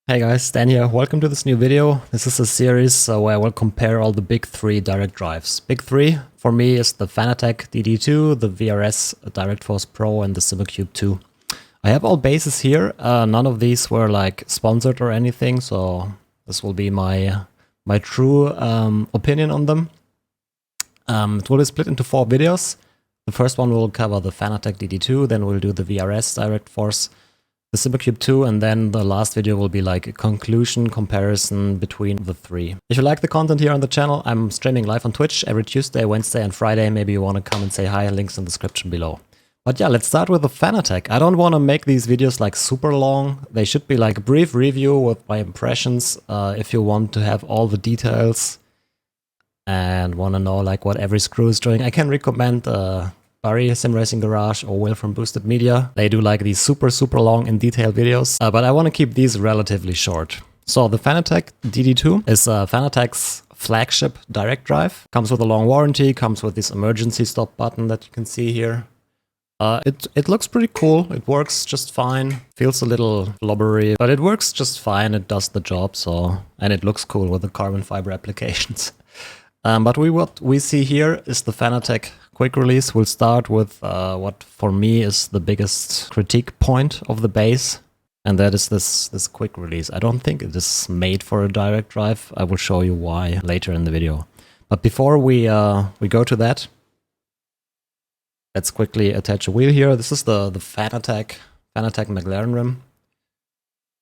Hey guys, Dan here. Welcome to this new video. This is a series where I will compare all the big three direct drives. Big three for me is the Fanatec DD2, the VRS DirectForce Pro, and the Simucube 2. I have all bases here. None of these were like sponsored or anything, so this will be my true opinion on them. It will be split into 4 videos. The first one will cover the Fanatec DD2, then we'll do the VRS DirectForce, the Simucube 2, and then the last video will be like a conclusion comparison between the three. If you like the content here on the channel, I'm streaming live on Twitch every Tuesday, Wednesday and Friday. Maybe you want to come and say hi, links in the description below. But yeah, let's start with the Fanatec. I don't want to make these videos like super long. They should be like a brief review with my impressions. If you want to have all the details and want to know like what every screw is doing, I can recommend Barry Simracing Garage or Will from Boosted Media. They do like these super long and detailed videos, but I want to keep these relatively short. So the Fanatec DD2 is Fanatec's flagship direct drive. Comes with a long warranty, comes with this emergency stop button that you can see here. It looks pretty cool. It works just fine. Feels a little blubbery, but it works just fine. It does the job, and it looks cool with the carbon fiber applications. But what we see here is the Fanatec quick release. We'll start with what for me is the biggest critique point of the base, and that is this quick release. I don't think it is made for a direct drive. I will show you why later in the video. But before we go to that, let's quickly attach a wheel here. This is the Fanatec McLaren rim.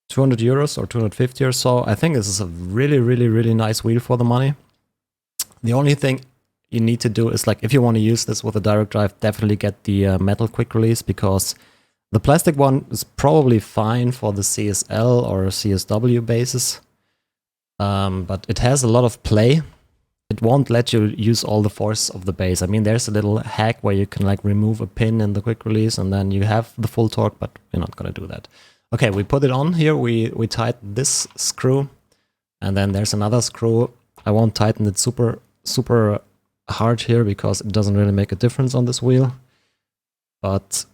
200 euros or 250 or so. I think this is a really nice wheel for the money. The only thing you need to do is, like, if you want to use this with a direct drive, definitely get the metal quick release, because the plastic one is probably fine for the CSL or CSW bases, but it has a lot of play. It won't let you use all the force of the base. I mean, there's a little hack where you can like remove a pin in the quick release and then you have the full torque, but we're not gonna do that. Okay, we put it on here. We tighten this screw, and then there's another screw. I won't tighten it super hard here because it doesn't really make a difference on this wheel. But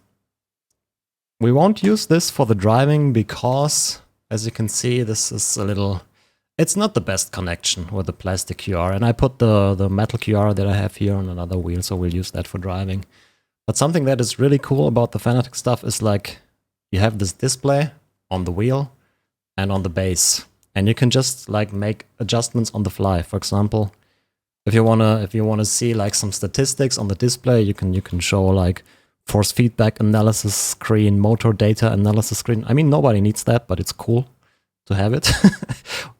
we won't use this for the driving because, as you can see, this is a little... It's not the best connection with the plastic QR, and I put the metal QR that I have here on another wheel, so we'll use that for driving. But something that is really cool about the Fanatec stuff is like you have this display on the wheel and on the base, and you can just like make adjustments on the fly. For example, if you wanna see like some statistics on the display, you can show like force feedback analysis screen, motor data analysis screen. I mean, nobody needs that, but it's cool to have it.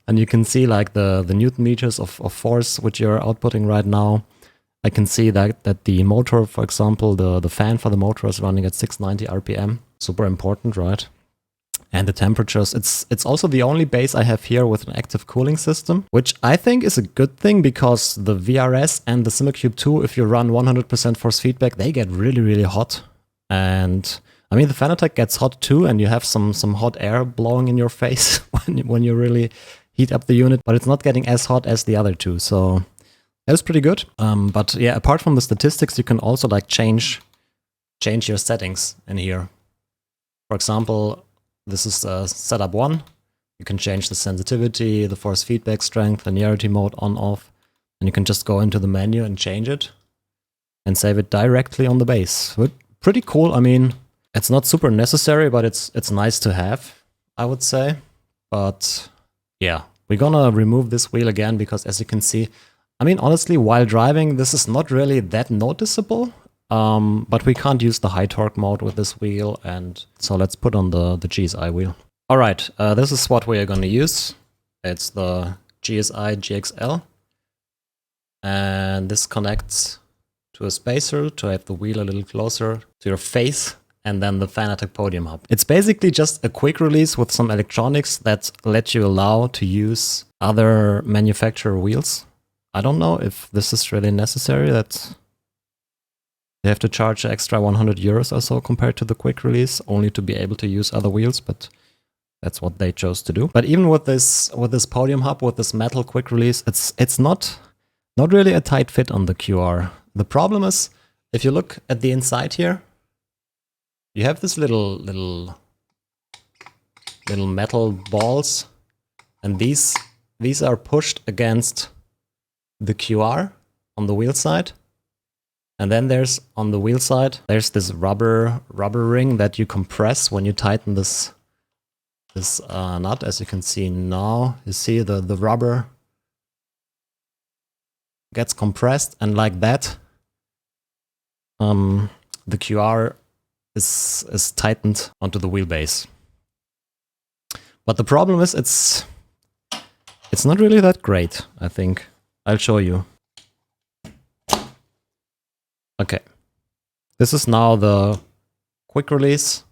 And you can see like the Newton meters of force which you're outputting right now. I can see that the motor, for example, the fan for the motor is running at 690 RPM. Super important, right? And the temperatures. It's also the only base I have here with an active cooling system, which I think is a good thing, because the VRS and the Simucube 2, if you run 100% force feedback, they get really hot. And I mean, the Fanatec gets hot too, and you have some hot air blowing in your face when you really heat up the unit, but it's not getting as hot as the other two, so that's pretty good. But yeah, apart from the statistics, you can also like change your settings in here. For example, this is setup 1. You can change the sensitivity, the force feedback strength, linearity mode on, off, and you can just go into the menu and change it and save it directly on the base. Pretty cool. I mean, it's not super necessary, but it's nice to have, I would say. But yeah, we're gonna remove this wheel again because, as you can see, I mean, honestly, while driving, this is not really that noticeable. But we can't use the high torque mode with this wheel, and so let's put on the GSI wheel. All right, this is what we are gonna use. It's the GSI GXL, and this connects to a spacer to have the wheel a little closer to your face, and then the Fanatec podium hub. It's basically just a quick release with some electronics that let you allow to use other manufacturer wheels. I don't know if this is really necessary, that you have to charge extra 100 euros or so compared to the quick release, only to be able to use other wheels, but that's what they chose to do. But even with this podium hub, with this metal quick release, it's not really a tight fit on the QR. The problem is, if you look at the inside here, you have this little metal balls And these are pushed against the QR on the wheel side. And then there's, on the wheel side, there's this rubber ring that you compress when you tighten this nut. As you can see now, you see the rubber gets compressed, and like that, the QR is tightened onto the wheelbase. But the problem is it's not really that great, I think. I'll show you. Okay. This is now the quick release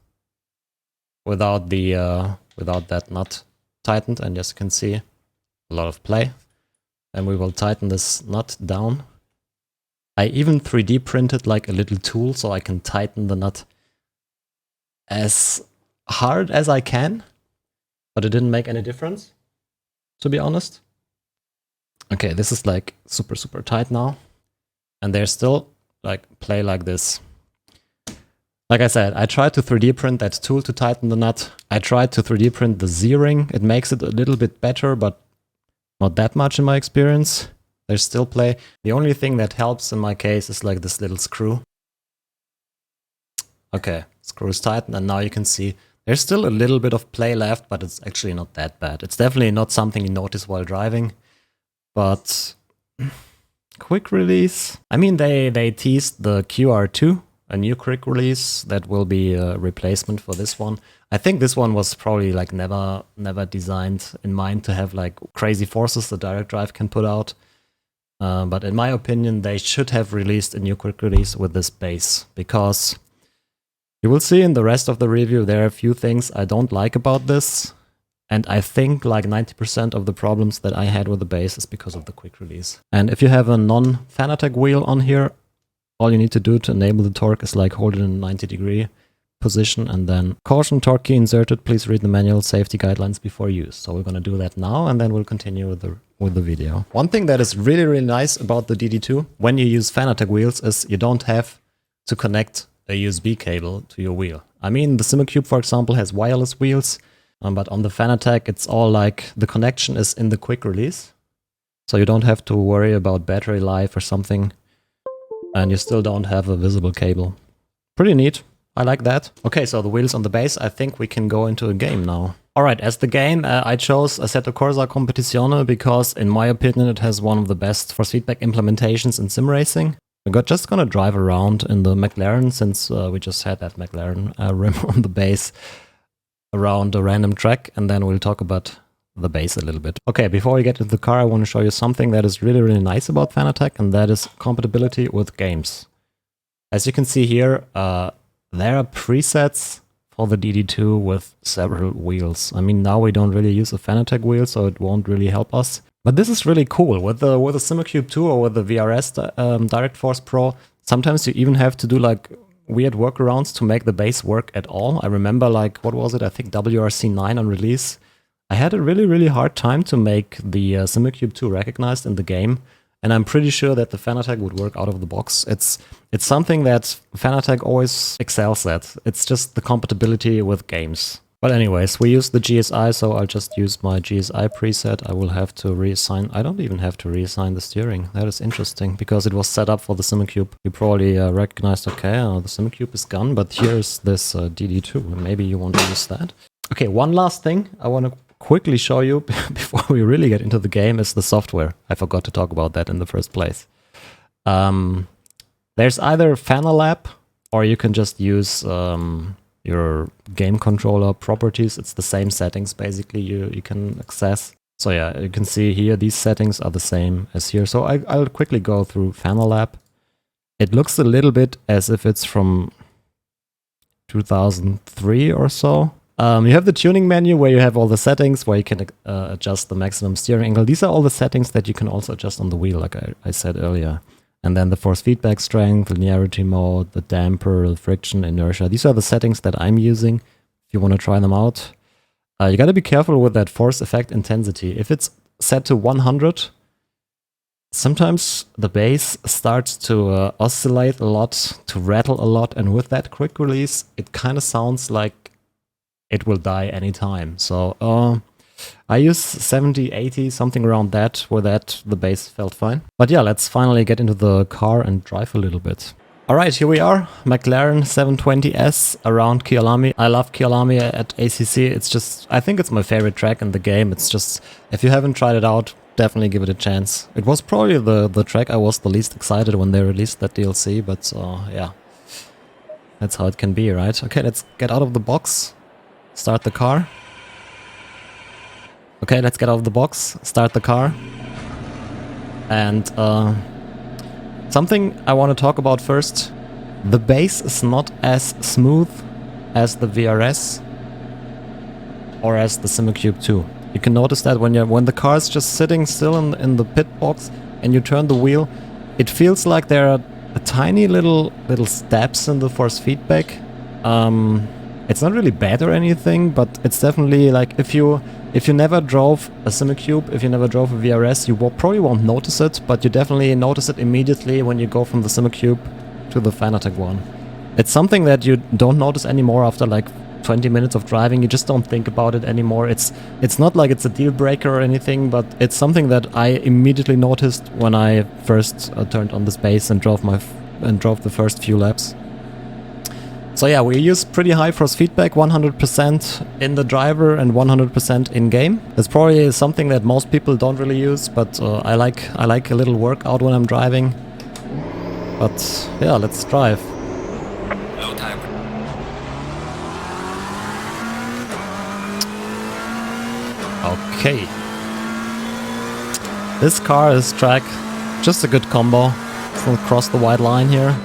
without the without that nut tightened, and as you can see, a lot of play. And we will tighten this nut down. I even 3D printed like a little tool so I can tighten the nut as hard as I can, but it didn't make any difference, to be honest. Okay, this is like super tight now, and there's still like play like this. Like I said, I tried to 3D print that tool to tighten the nut. I tried to 3D print the Z-ring. It makes it a little bit better, but not that much in my experience. There's still play. The only thing that helps in my case is like this little screw. Okay, screw is tightened, and now you can see there's still a little bit of play left, but it's actually not that bad. It's definitely not something you notice while driving, but quick release. I mean, they teased the QR2, a new quick release that will be a replacement for this one. I think this one was probably like never designed in mind to have like crazy forces the direct drive can put out. But in my opinion, they should have released a new quick release with this base, because you will see in the rest of the review there are a few things I don't like about this. And I think like 90% of the problems that I had with the base is because of the quick release. And if you have a non-Fanatec wheel on here, all you need to do to enable the torque is like hold it in a 90-degree position and then caution, torque key inserted. Please read the manual safety guidelines before use. So we're going to do that now, and then we'll continue with the video. One thing that is really nice about the DD2 when you use Fanatec wheels is you don't have to connect a USB cable to your wheel. I mean, the Simucube, for example, has wireless wheels, but on the Fanatec, it's all like the connection is in the quick release. So you don't have to worry about battery life or something, and you still don't have a visible cable. Pretty neat. I like that. Okay, so the wheels on the base, I think we can go into a game now. Alright, as the game, I chose Assetto Corsa Competizione because, in my opinion, it has one of the best force feedback implementations in sim racing. We're just gonna drive around in the McLaren, since we just had that McLaren rim on the base around a random track, and then we'll talk about the base a little bit. Okay, before we get into the car, I want to show you something that is really nice about Fanatec, and that is compatibility with games. As you can see here, there are presets for the DD2 with several wheels. I mean, now we don't really use a Fanatec wheel, so it won't really help us. But this is really cool. With the Simucube 2 or with the VRS DirectForce Pro, sometimes you even have to do like weird workarounds to make the base work at all. I remember, like, what was it? I think WRC9 on release. I had a really hard time to make the Simucube 2 recognized in the game, and I'm pretty sure that the Fanatec would work out of the box. It's something that Fanatec always excels at. It's just the compatibility with games. But anyways, we use the GSI, so I'll just use my GSI preset. I will have to reassign. I don't even have to reassign the steering. That is interesting, because it was set up for the Simucube. You probably recognized, okay, the Simucube is gone, but here's this DD2. Maybe you want to use that. Okay, one last thing I want to quickly show you before we really get into the game is the software. I forgot to talk about that in the first place. There's either Fanalab, or you can just use your game controller properties. It's the same settings basically you can access. So yeah, you can see here these settings are the same as here. So I'll quickly go through Fanalab. It looks a little bit as if it's from 2003 or so. You have the tuning menu where you have all the settings where you can adjust the maximum steering angle. These are all the settings that you can also adjust on the wheel, like I said earlier. And then the force feedback strength, linearity mode, the damper, the friction, inertia. These are the settings that I'm using. If you want to try them out, you got to be careful with that force effect intensity. If it's set to 100, sometimes the base starts to oscillate a lot, to rattle a lot. And with that quick release, it kind of sounds like it will die anytime. So I use 70, 80, something around that. With that, the base felt fine. But yeah, let's finally get into the car and drive a little bit. Alright, here we are, McLaren 720S around Kyalami. I love Kyalami at ACC, it's just, I think it's my favorite track in the game. It's just, if you haven't tried it out, definitely give it a chance. It was probably the track I was the least excited when they released that DLC, but yeah. That's how it can be, right? Okay, let's get out of the box, start the car. Okay, let's get out of the box, start the car. And something I want to talk about first. The base is not as smooth as the VRS or as the Simucube 2. You can notice that when the car is just sitting still in the pit box and you turn the wheel, it feels like there are a tiny little steps in the force feedback. It's not really bad or anything, but it's definitely like if you never drove a Simucube, if you never drove a VRS, you probably won't notice it, but you definitely notice it immediately when you go from the Simucube to the Fanatec one. It's something that you don't notice anymore after like 20 minutes of driving. You just don't think about it anymore. It's not like it's a deal breaker or anything, but it's something that I immediately noticed when I first turned on the base and drove the first few laps. So yeah, we use pretty high force feedback, 100% in the driver and 100% in game. It's probably something that most people don't really use, but I like a little workout when I'm driving. But yeah, let's drive. Low time. Okay. This car, this track, just a good combo. We'll cross the white line here.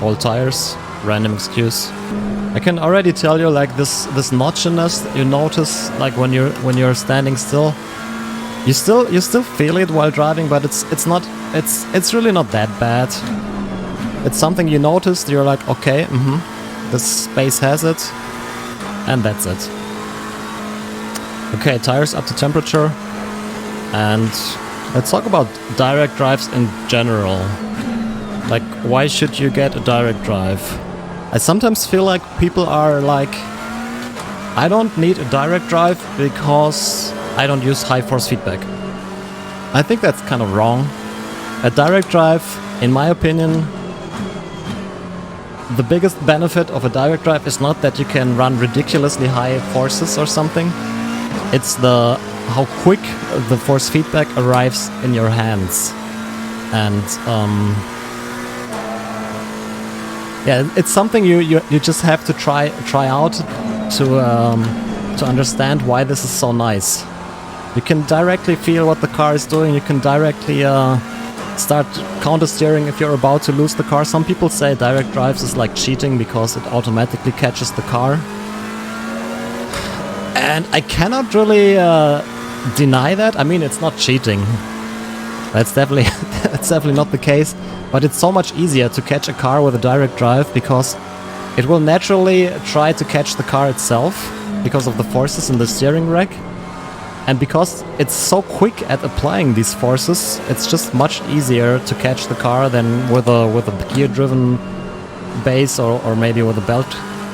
All tires, random excuse. I can already tell you, like this notchiness you notice, like when you're standing still. You still feel it while driving, but it's really not that bad. It's something you noticed. You're like, okay, this space has it, and that's it. Okay, tires up to temperature, and let's talk about direct drives in general. Like, why should you get a direct drive? I sometimes feel like people are like, I don't need a direct drive because I don't use high force feedback. I think that's kind of wrong. A direct drive, in my opinion, the biggest benefit of a direct drive is not that you can run ridiculously high forces or something. It's how quick the force feedback arrives in your hands. And yeah, it's something you just have to try out to understand why this is so nice. You can directly feel what the car is doing. You can directly start counter-steering if you're about to lose the car. Some people say direct drives is like cheating because it automatically catches the car. And I cannot really deny that. I mean, it's not cheating. That's definitely not the case. But it's so much easier to catch a car with a direct drive because it will naturally try to catch the car itself because of the forces in the steering rack. And because it's so quick at applying these forces, it's just much easier to catch the car than with a gear-driven base or maybe with a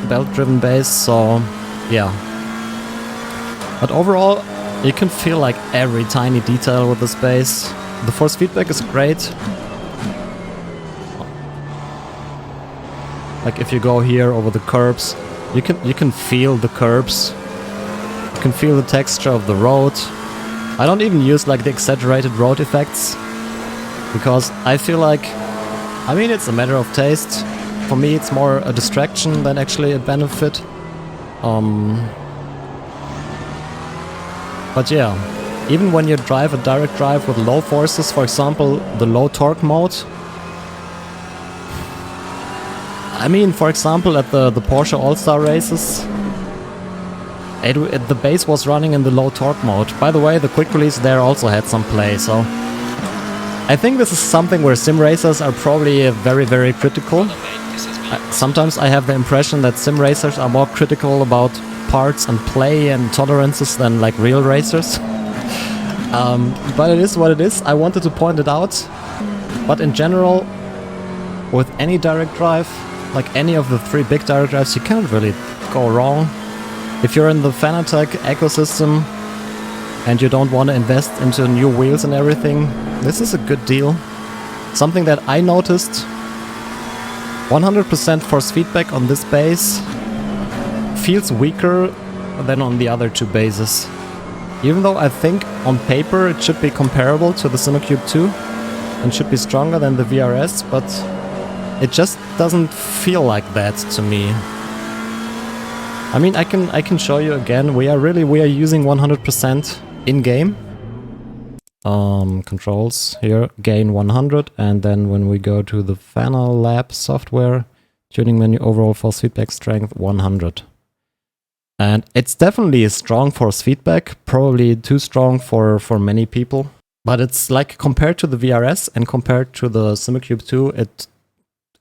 belt-driven base. So yeah. But overall, you can feel like every tiny detail with this base. The force feedback is great. Like if you go here over the curbs, you can feel the curbs. You can feel the texture of the road. I don't even use like the exaggerated road effects because I feel like, I mean, it's a matter of taste. For me, it's more a distraction than actually a benefit. But yeah, even when you drive a direct drive with low forces, for example, the low torque mode. I mean, for example, at the Porsche All-Star races, the base was running in the low torque mode. By the way, the quick release there also had some play, so I think this is something where sim racers are probably very, very critical. Sometimes I have the impression that sim racers are more critical about parts and play and tolerances than like real racers. But it is what it is. I wanted to point it out. But in general, with any direct drive, like any of the three big direct drives, you can't really go wrong. If you're in the Fanatec ecosystem and you don't want to invest into new wheels and everything, this is a good deal. Something that I noticed, 100% force feedback on this base feels weaker than on the other two bases. Even though I think on paper it should be comparable to the Simucube 2 and should be stronger than the VRS, but it just doesn't feel like that to me. I mean, I can show you again. We are using 100% in game. Controls here, gain 100, and then when we go to the Fanalab software, tuning menu, overall force feedback strength 100. And it's definitely a strong force feedback, probably too strong for many people. But it's like compared to the VRS and compared to the Simucube 2,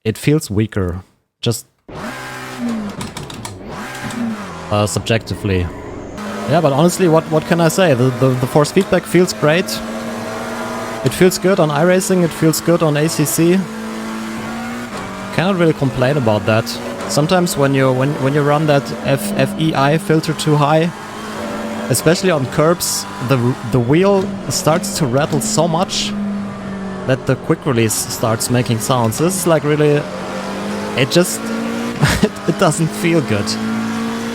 it feels weaker, just subjectively. Yeah, but honestly, what can I say? The force feedback feels great. It feels good on iRacing, it feels good on ACC. Cannot really complain about that. Sometimes when you run that FEI filter too high, especially on curbs, the wheel starts to rattle so much that the quick release starts making sounds. This is like really, it just it doesn't feel good.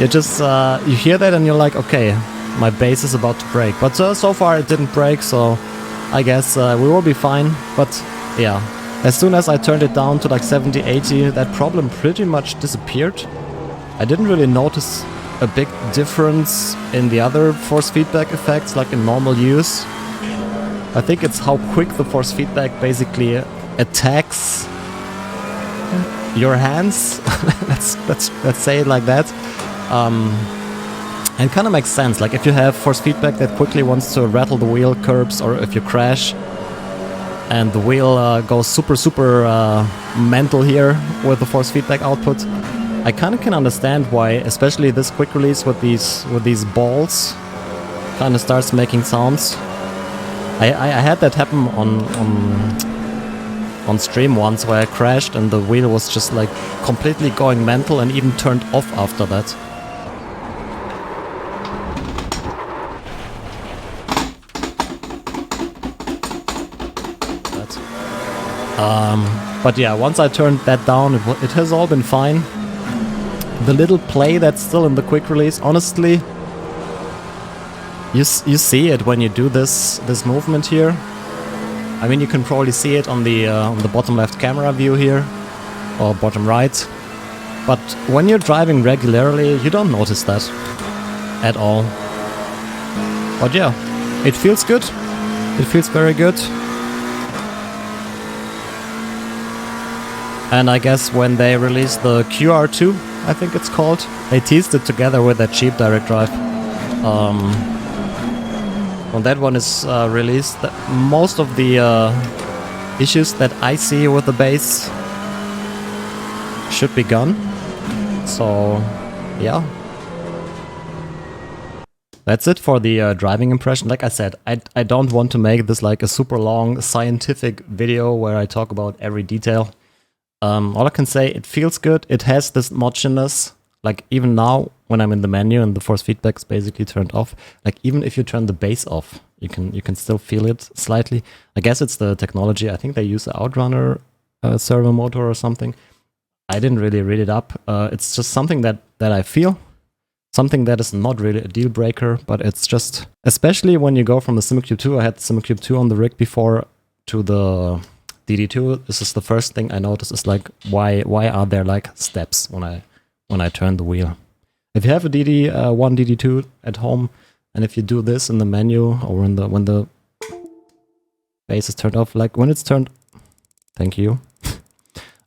You just you hear that and you're like, okay, my base is about to break. But so far it didn't break, so I guess we will be fine. But yeah, as soon as I turned it down to like 70, 80, that problem pretty much disappeared. I didn't really notice a big difference in the other force feedback effects, like in normal use. I think it's how quick the force feedback basically attacks your hands. let's say it like that. And kind of makes sense. Like if you have force feedback that quickly wants to rattle the wheel curbs, or if you crash and the wheel goes super mental here with the force feedback output, I kind of can understand why, especially this quick release with these balls, kind of starts making sounds. I had that happen on stream once, where I crashed and the wheel was just like completely going mental and even turned off after that. But yeah, once I turned that down, it has all been fine. The little play that's still in the quick release, honestly, you see it when you do this movement here. I mean, you can probably see it on the bottom left camera view here, or bottom right. But when you're driving regularly, you don't notice that at all. But yeah, it feels good. It feels very good. And I guess when they released the QR2, I think it's called, they teased it together with that cheap direct drive. When that one is released, most of the issues that I see with the base should be gone. So, yeah. That's it for the driving impression. Like I said, I don't want to make this like a super long scientific video where I talk about every detail. All I can say, it feels good. It has this modularness. Like even now, when I'm in the menu and the force feedback is basically turned off, like even if you turn the bass off, you can still feel it slightly. I guess it's the technology. I think they use the Outrunner servo motor or something. I didn't really read it up. It's just something that I feel. Something that is not really a deal breaker, but it's just, especially when you go from the Simucube 2, I had the Simucube 2 on the rig before, to the DD2, this is the first thing I notice, is like, why are there like steps when I turn the wheel? If you have a DD1, DD2 at home, and if you do this in the menu, or when the bass is turned off, like when it's turned, thank you.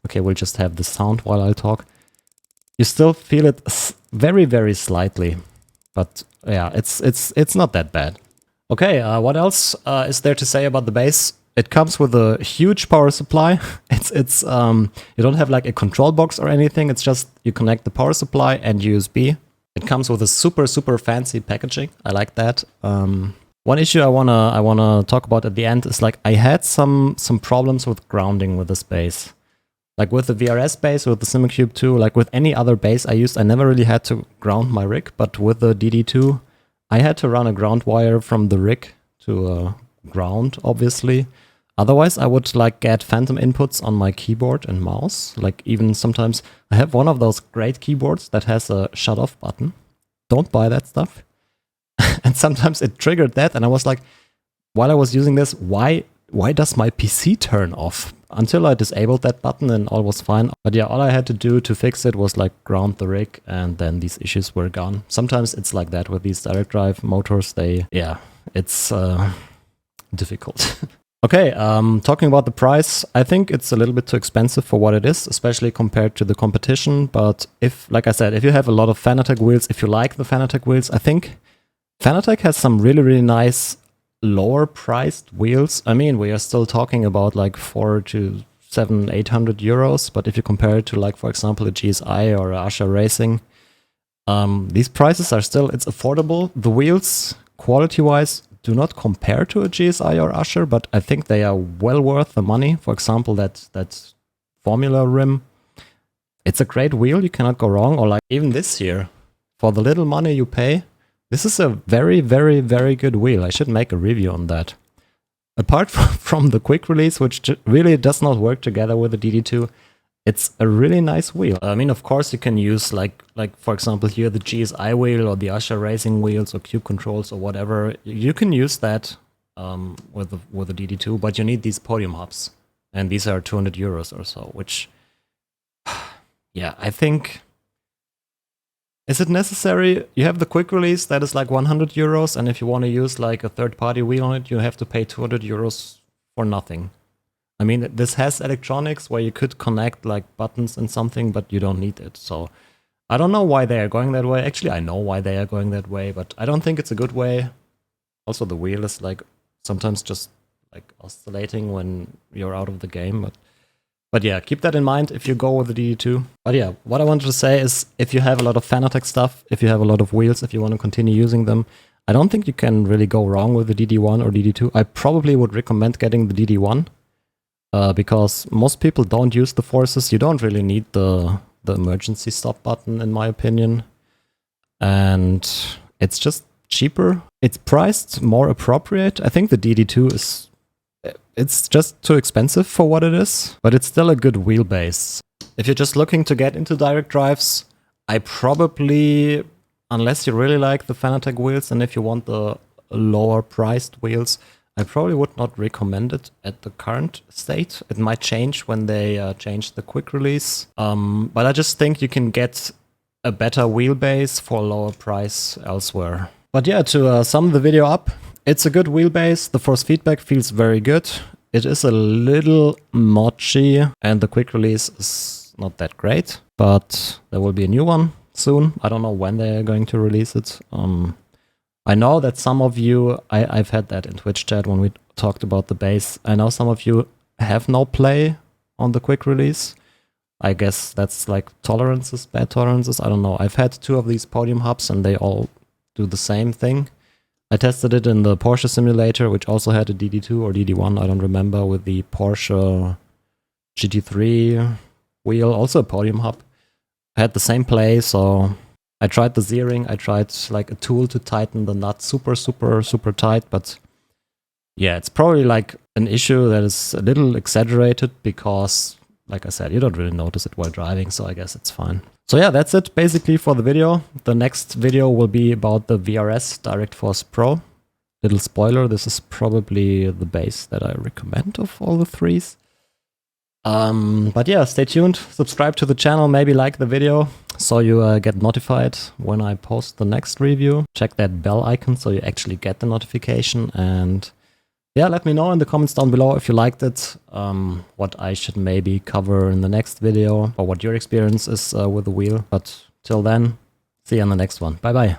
Okay, we'll just have the sound while I talk. You still feel it very slightly, but yeah, it's not that bad. Okay, what else is there to say about the bass? It comes with a huge power supply. It's you don't have like a control box or anything. It's just you connect the power supply and USB. It comes with a super fancy packaging. I like that. One issue I wanna talk about at the end is like I had some problems with grounding with this bass. Like with the VRS base, with the Simucube 2, like with any other base I used, I never really had to ground my rig, but with the DD2, I had to run a ground wire from the rig to ground, obviously. Otherwise, I would like get phantom inputs on my keyboard and mouse. Like even sometimes, I have one of those great keyboards that has a shut off button. Don't buy that stuff. And sometimes it triggered that, and I was like, while I was using this, why does my PC turn off? Until I disabled that button and all was fine. But yeah, all I had to do to fix it was like ground the rig, and then these issues were gone. Sometimes it's like that with these direct drive motors. It's difficult. Okay, talking about the price, I think it's a little bit too expensive for what it is, especially compared to the competition. But if, like I said, if you have a lot of Fanatec wheels, if you like the Fanatec wheels, I think Fanatec has some really, really nice lower priced wheels. I mean, we are still talking about like 400 to 800 euros, but if you compare it to like, for example, a GSI or a iRacing, these prices are still, it's affordable. The wheels, quality-wise, do not compare to a GSI or Usher, but I think they are well worth the money. For example, that Formula rim, it's a great wheel, you cannot go wrong. Or like even this here, for the little money you pay, this is a very, very, very good wheel. I should make a review on that. Apart from the quick release, which really does not work together with the DD2, it's a really nice wheel. I mean, of course, you can use like for example here the GSI wheel or the iRacing wheels or Cube controls or whatever. You can use that with the DD2, but you need these podium hubs, and these are 200 euros or so. Which, yeah, I think. Is it necessary? You have the quick release that is like 100 euros, and if you want to use like a third-party wheel on it, you have to pay 200 euros for nothing. I mean, this has electronics where you could connect like buttons and something, but you don't need it. So I don't know why they are going that way. Actually, I know why they are going that way, but I don't think it's a good way. Also, the wheel is like sometimes just like oscillating when you're out of the game, but yeah, keep that in mind if you go with the DD2. But yeah, what I wanted to say is if you have a lot of Fanatec stuff, if you have a lot of wheels, if you want to continue using them, I don't think you can really go wrong with the DD1 or DD2. I probably would recommend getting the DD1 because most people don't use the forces. You don't really need the emergency stop button, in my opinion. And it's just cheaper. It's priced more appropriate. I think the DD2 is... It's just too expensive for what it is, but it's still a good wheelbase. If you're just looking to get into direct drives, I probably, unless you really like the Fanatec wheels and if you want the lower priced wheels, I probably would not recommend it at the current state. It might change when they change the quick release, but I just think you can get a better wheelbase for a lower price elsewhere. But yeah, to sum the video up, it's a good wheelbase, the force feedback feels very good. It is a little mochi, and the quick release is not that great, but there will be a new one soon. I don't know when they're going to release it. I know that some of you, I've had that in Twitch chat when we talked about the base. I know some of you have no play on the quick release. I guess that's like tolerances, bad tolerances, I don't know. I've had 2 of these podium hubs and they all do the same thing. I tested it in the Porsche simulator, which also had a DD2 or DD1, I don't remember, with the Porsche GT3 wheel, also a podium hub. I had the same play, so I tried the Z-ring, I tried like a tool to tighten the nut super tight, but yeah, it's probably like an issue that is a little exaggerated because, like I said, you don't really notice it while driving, so I guess it's fine. So yeah, that's it basically for the video. The next video will be about the VRS DirectForce Pro. Little spoiler, this is probably the base that I recommend of all the 3s. But yeah, stay tuned, subscribe to the channel, maybe like the video so you get notified when I post the next review. Check that bell icon so you actually get the notification, and yeah, let me know in the comments down below if you liked it, what I should maybe cover in the next video, or what your experience is with the wheel. But till then, see you on the next one. Bye bye.